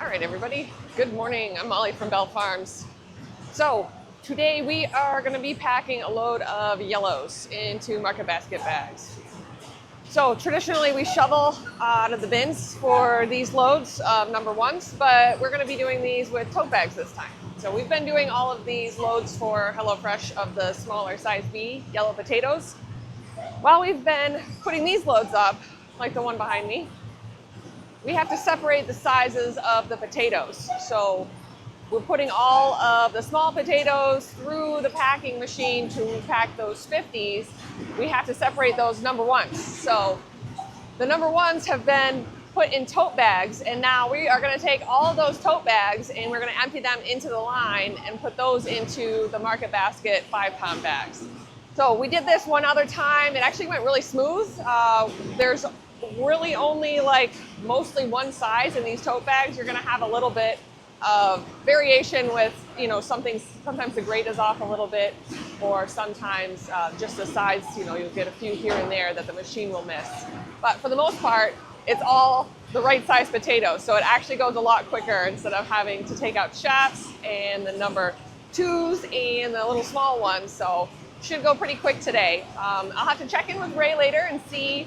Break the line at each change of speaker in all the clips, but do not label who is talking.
All right, everybody. Good morning. I'm Molly from Bell Farms. So today we are going to be packing a load of yellows into market basket bags. So traditionally we shovel out of the bins for these loads of number ones, but we're going to be doing these with tote bags this time. So we've been doing all of these loads for HelloFresh of the smaller size B yellow potatoes. While we've been putting these loads up, like the one behind me, we have to separate the sizes of the potatoes. So we're putting all of the small potatoes through the packing machine to pack those 50s. We have to separate those number ones. So the number ones have been put in tote bags, and now we are going to take all of those tote bags and we're going to empty them into the line and put those into the market basket 5-pound bags. So we did this one other time. It actually went really smooth. There's really only mostly one size in these tote bags. You're going to have a little bit of variation with, sometimes the grade is off a little bit, or sometimes just the size, you'll get a few here and there that the machine will miss. But for the most part, it's all the right size potatoes. So it actually goes a lot quicker instead of having to take out chaps and the number twos and the little small ones. So should go pretty quick today. I'll have to check in with Ray later and see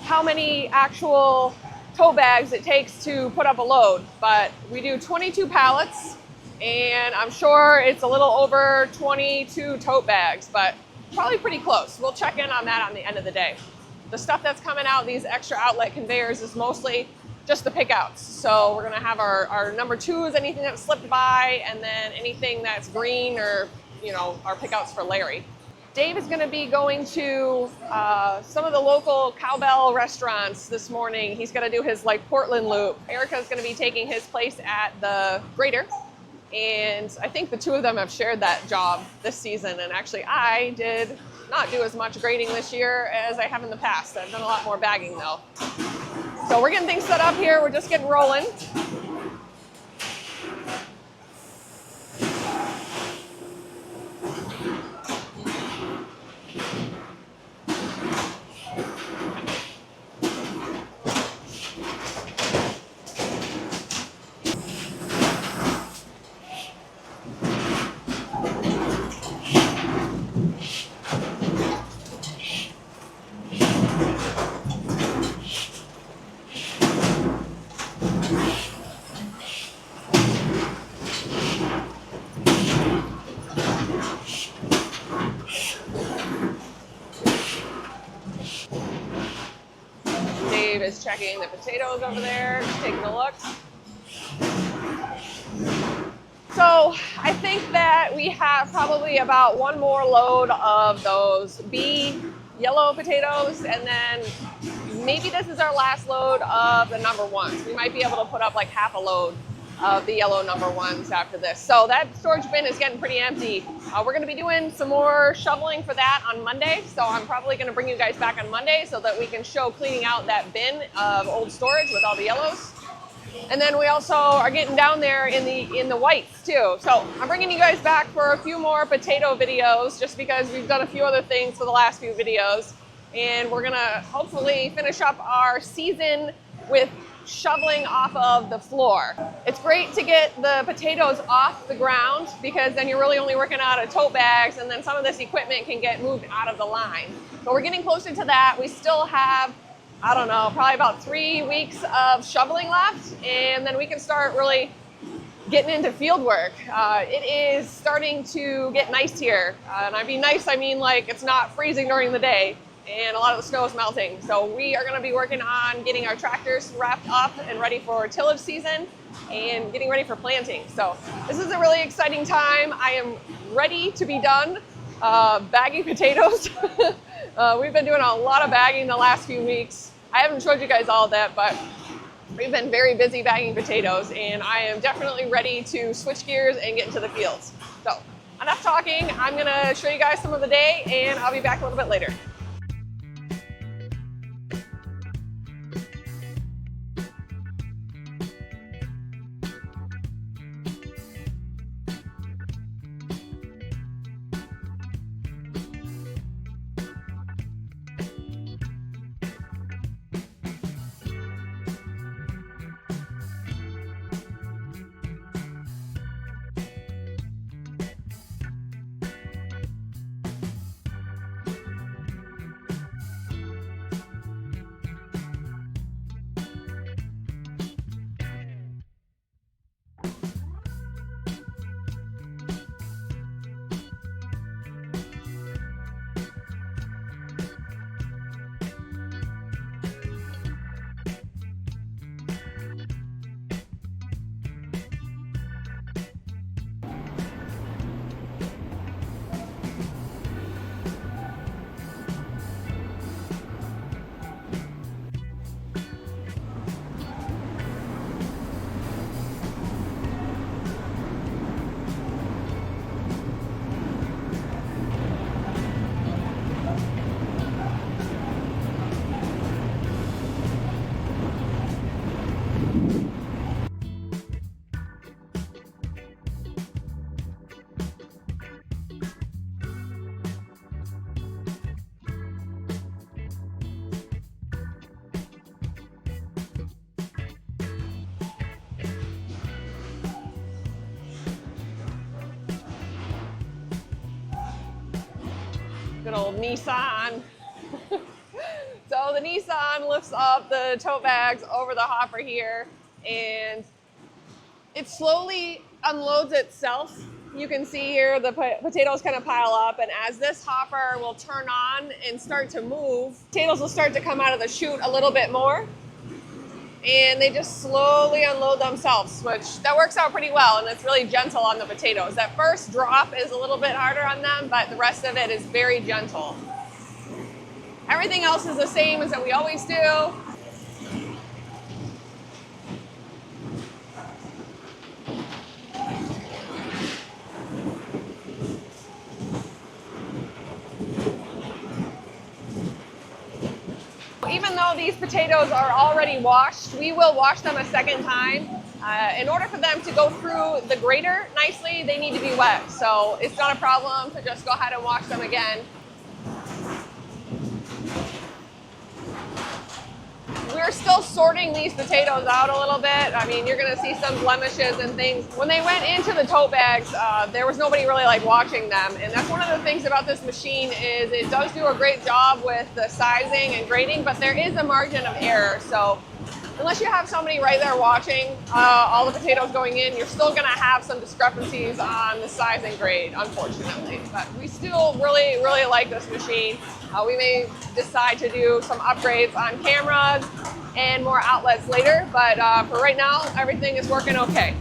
how many actual tote bags it takes to put up a load, but we do 22 pallets, and I'm sure it's a little over 22 tote bags, but probably pretty close. We'll check in on that on the end of the day. The stuff that's coming out these extra outlet conveyors is mostly just the pickouts. So we're gonna have our number twos, anything that slipped by, and then anything that's green or, our pickouts for Larry. Dave is going to be going to some of the local cowbell restaurants this morning. He's going to do his Portland loop. Erica's going to be taking his place at the grater. And I think the two of them have shared that job this season. And actually, I did not do as much grading this year as I have in the past. I've done a lot more bagging though. So we're getting things set up here. We're just getting rolling. Dave is checking the potatoes over there, just taking a look. So I think that we have probably about one more load of those B yellow potatoes, and then maybe this is our last load of the number ones. We might be able to put up half a load of the yellow number ones after this. So that storage bin is getting pretty empty. We're going to be doing some more shoveling for that on Monday. So I'm probably going to bring you guys back on Monday so that we can show cleaning out that bin of old storage with all the yellows. And then we also are getting down there in the whites too. So I'm bringing you guys back for a few more potato videos just because we've done a few other things for the last few videos. And we're going to hopefully finish up our season with shoveling off of the floor. It's great to get the potatoes off the ground because then you're really only working out of tote bags, and then some of this equipment can get moved out of the line. But we're getting closer to that. We still have, I don't know, probably about 3 weeks of shoveling left, and then we can start really getting into field work. It is starting to get nice here. And I mean nice, I mean it's not freezing during the day, and a lot of the snow is melting. So we are going to be working on getting our tractors wrapped up and ready for tillage season and getting ready for planting. So this is a really exciting time. I am ready to be done bagging potatoes. We've been doing a lot of bagging the last few weeks. I haven't showed you guys all of that, but we've been very busy bagging potatoes, and I am definitely ready to switch gears and get into the fields. So enough talking. I'm going to show you guys some of the day, and I'll be back a little bit later. Good old Nissan. So the Nissan lifts up the tote bags over the hopper here, and it slowly unloads itself. You can see here the potatoes kind of pile up, and as this hopper will turn on and start to move, potatoes will start to come out of the chute a little bit more, and they just slowly unload themselves, which that works out pretty well, and it's really gentle on the potatoes. That first drop is a little bit harder on them, but the rest of it is very gentle. Everything else is the same as that we always do. Even though these potatoes are already washed, we will wash them a second time. In order for them to go through the grater nicely, they need to be wet. So it's not a problem to just go ahead and wash them again. We're still sorting these potatoes out a little bit. I mean, you're gonna see some blemishes and things. When they went into the tote bags, there was nobody really like watching them. And that's one of the things about this machine is it does do a great job with the sizing and grading, but there is a margin of error. So unless you have somebody right there watching all the potatoes going in, you're still gonna have some discrepancies on the size and grade, unfortunately. But we still really, really like this machine. We may decide to do some upgrades on cameras and more outlets later, but for right now, everything is working okay.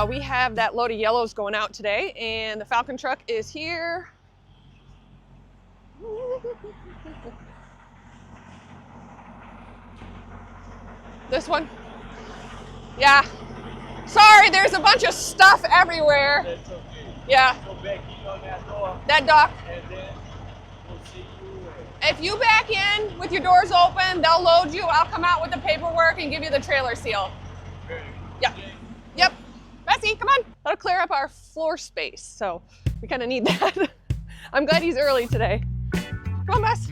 We have that load of yellows going out today, and the Falcon truck is here. This one? Yeah. Sorry, there's a bunch of stuff everywhere.
That's okay.
Yeah.
Go back in on that door.
That dock.
And then we'll see you.
If you back in with your doors open, they'll load you. I'll come out with the paperwork and give you the trailer seal. Yep. Yep. Bessie, come on. That'll clear up our floor space. So we kind of need that. I'm glad he's early today. Come on, Bess.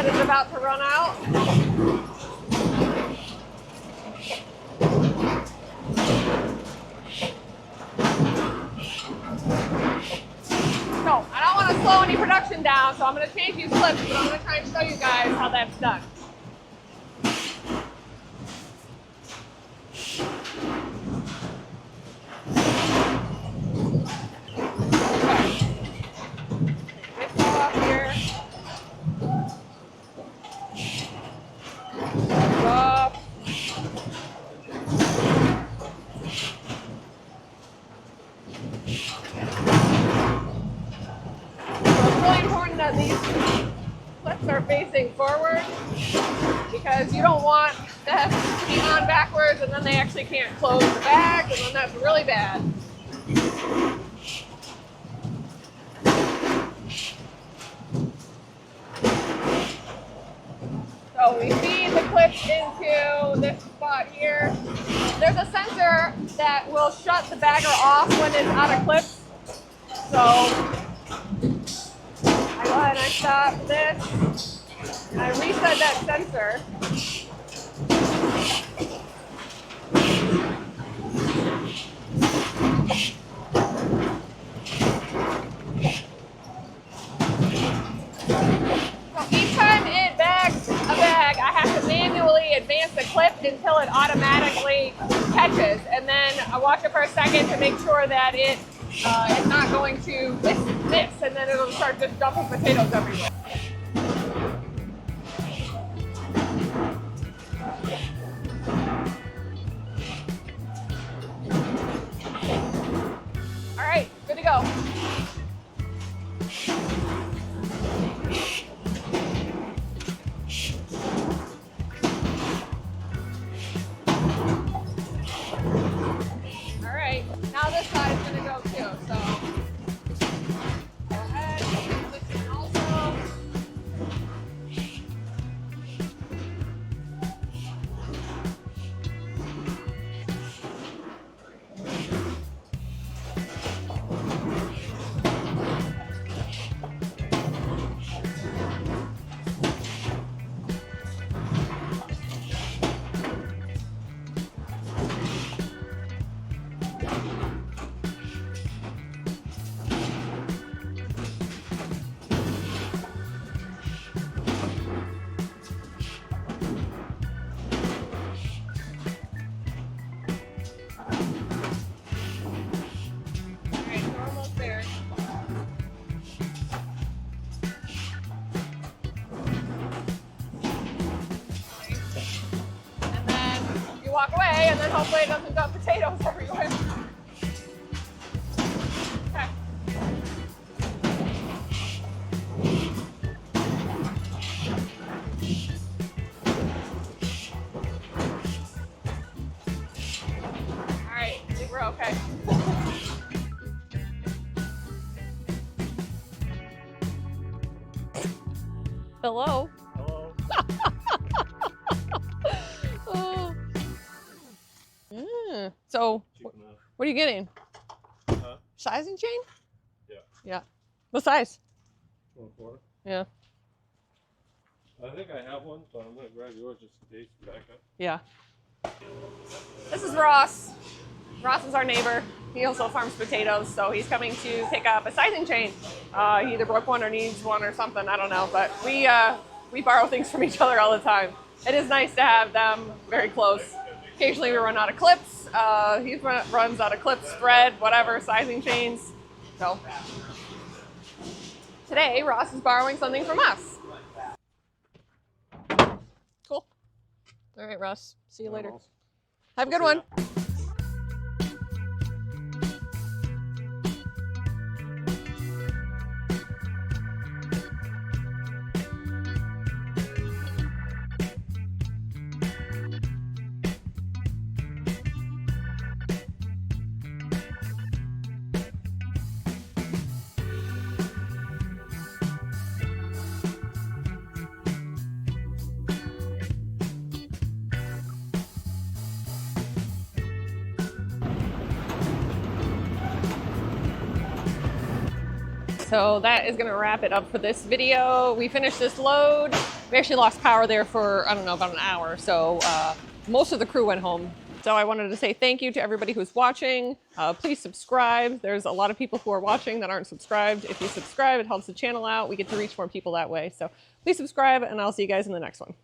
side is about to run out. So I don't want to slow any production down, so I'm going to change these clips, but I'm going to try and show you guys how that's done. That these clips are facing forward because you don't want that to be on backwards and then they actually can't close the bag, and then that's really bad. So we feed the clips into this spot here. There's a sensor that will shut the bagger off when it's out of clips. So I go ahead and I stop this. I reset that sensor. So each time it bags a bag, I have to manually advance the clip until it automatically catches. And then I watch it for a second to make sure that it's not going to miss, and then it'll start just dumping potatoes everywhere. All right, good to go. All right, now this side is going to go too. So go ahead, this one also. Walk away, and then hopefully it doesn't dump potatoes everywhere. Okay. All right, I think we're okay. Hello.
Hello.
So, what are you getting? Sizing chain?
Yeah.
Yeah. What size?
1/4.
Yeah.
I think I have one, but I'm going to grab yours just in case you back up.
Yeah. This is Ross. Ross is our neighbor. He also farms potatoes, so he's coming to pick up a sizing chain. He either broke one or needs one or something, I don't know. But we borrow things from each other all the time. It is nice to have them very close. Occasionally we run out of clips. He runs out of clips, spread, whatever, sizing chains. So today, Ross is borrowing something from us. Cool. All right, Ross. See you later. Have a good one. So that is going to wrap it up for this video. We finished this load. We actually lost power there for, I don't know, about an hour. So most of the crew went home. So I wanted to say thank you to everybody who's watching. Please subscribe. There's a lot of people who are watching that aren't subscribed. If you subscribe, it helps the channel out. We get to reach more people that way. So please subscribe, and I'll see you guys in the next one.